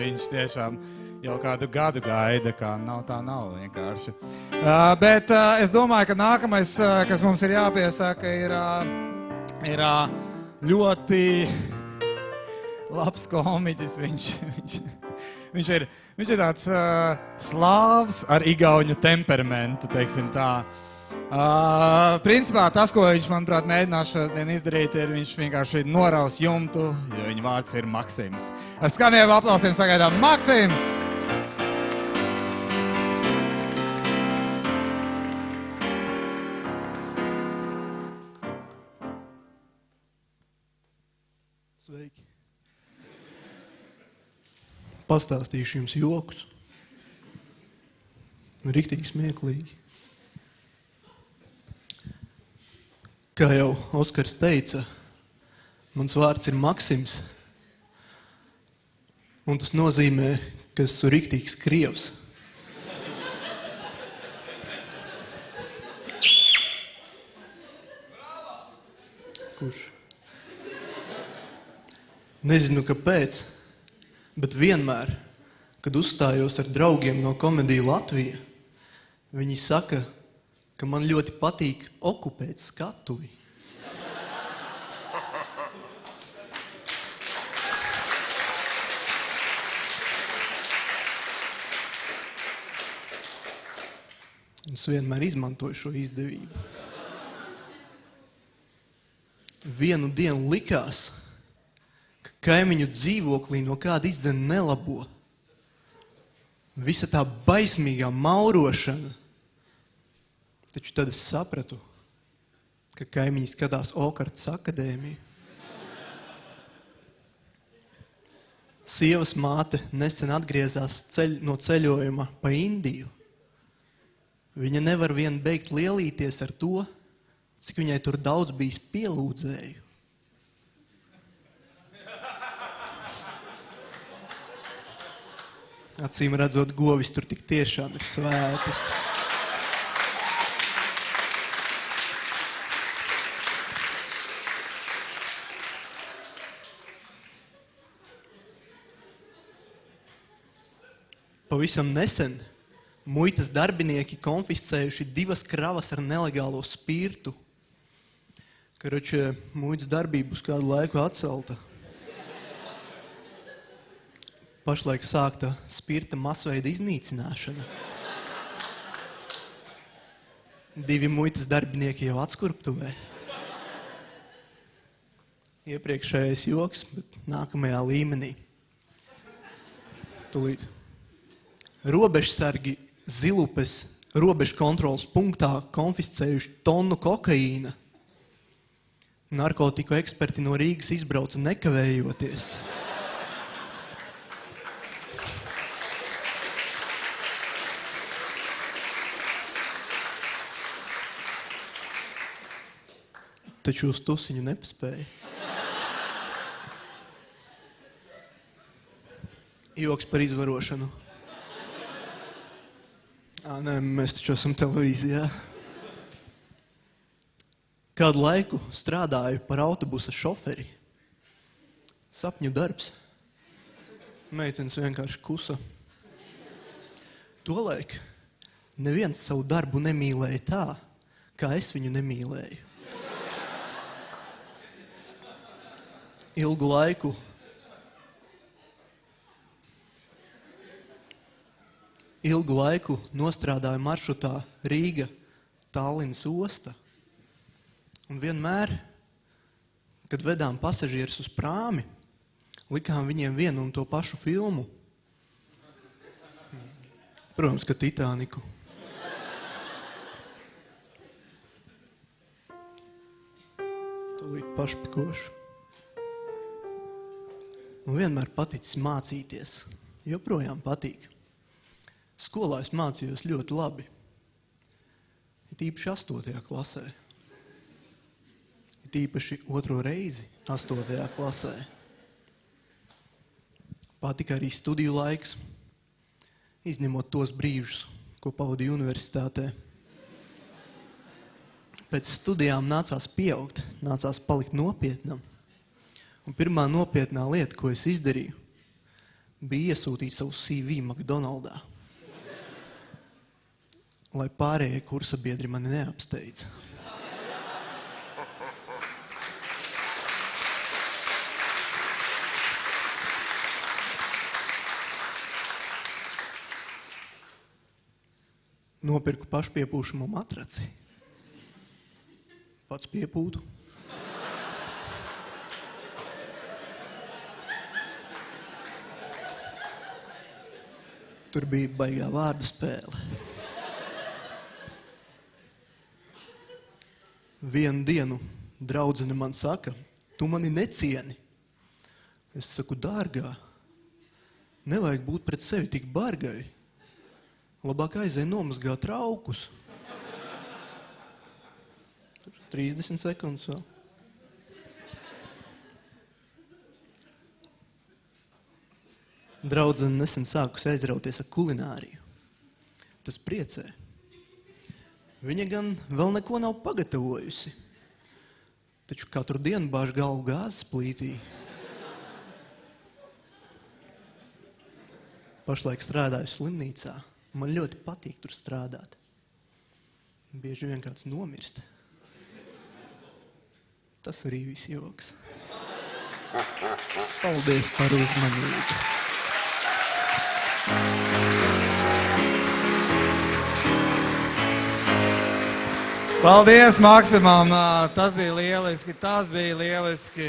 Viņš tiešām jau kādu gadu gaida, kā nav tā nav vienkārši. Bet es domāju, ka nākamais, kas mums ir jāpiesaka, ir ļoti labs komiķis. Viņš ir tāds slāvs ar igauņu temperamentu, teiksim tā. Principā tas, ko viņš, manuprāt, mēģinās šodien izdarīt, ir viņš vienkārši noraus jumtu, jo viņa vārds ir Maksims. Ar skaniem aplausiem sagaidām Maksims! Sveiki! Pastāstīšu jums jokus. Riktīgi smieklīgi. Kā jau Oskars teica, mans vārds ir Maksims. Un tas nozīmē, ka esmu riktīgs krievs. Kurš? Nezinu, kāpēc, bet vienmēr, kad uzstājos ar draugiem no Komedija Latvija, viņi saka, ka man ļoti patīk okupēt skatuvi. Un es vienmēr izmantoju šo izdevību. Vienu dienu likās, ka kaimiņu dzīvoklī no kāda izdzen nelabo. Visa tā baismīgā maurošana. Taču tad es sapratu, ka kaimiņi skatās Okartas akadēmiju. Sievas māte nesen atgriezās no ceļojuma pa Indiju. Viņa nevar vien beigt lielīties ar to, cik viņai tur daudz bijis pielūdzēju. Acīm redzot, govis tur tik tiešām ir svētas. Pavisam nesen muitas darbinieki konfiscējuši 2 kravas ar nelegālo spirtu. Karoče, muitas darbība uz kādu laiku atcelta. Pašlaik sākta spirta masveida iznīcināšana. 2 muitas darbinieki jau atskurptuvē. Iepriekšējais joks, bet nākamajā līmenī. Tūlīt. Robežsargi Zilupes robežu kontrolas punktā konfiscējuši tonu kokaīna. Narkotiku eksperti no Rīgas izbrauca nekavējoties. Taču uz tusiņu nepaspēja. Joks par izvarošanu. Nē, mēs taču esam televīzijā. Kādu laiku strādāju par autobusa šoferi. Sapņu darbs. Meitenes vienkārši kusa. Tolaik neviens savu darbu nemīlēja tā, kā es viņu nemīlēju. Ilgu laiku nostrādāju maršrutā Rīga, Tallinas osta. Un vienmēr, kad vedām pasažierus uz prāmi, likām viņiem vienu un to pašu filmu. Protams, ka Titaniku. Tūlīt pašpikošu. Un vienmēr paticis mācīties. Joprojām patīk. Skolā es mācījos ļoti labi. It īpaši 8. klasē. It īpaši 2. reizi 8. klasē. Patika arī studiju laiks, izņemot tos brīžus, ko pavadīju universitātē. Pēc studijām nācās pieaugt, nācās palikt nopietnam. Un pirmā nopietnā lieta, ko es izdarīju, bija iesūtīt savu CV McDonaldā, lai pārējie kursabiedri mani neapsteidz. Nopirku pašpiepūšamo matraci. Pats piepūtu. Tur bija baigā vārdu spēle. Vienu dienu draudzene man saka, tu mani necieni. Es saku, dārgā, nevajag būt pret sevi tik bargai. Labāk aizēj nomazgāt traukus. 30 sekundes vēl. Draudzene nesen sākusi aizrauties ar kulināriju. Tas priecē. Viņa gan vēl neko nav pagatavojusi, taču katru dienu bāž galvu gāzes plītī. Pašlaik strādāju slimnīcā. Man ļoti patīk tur strādāt. Bieži vien kāds nomirst. Tas arī viss joks. Paldies par uzmanību. Paldies Maksimam, tas bija lieliski.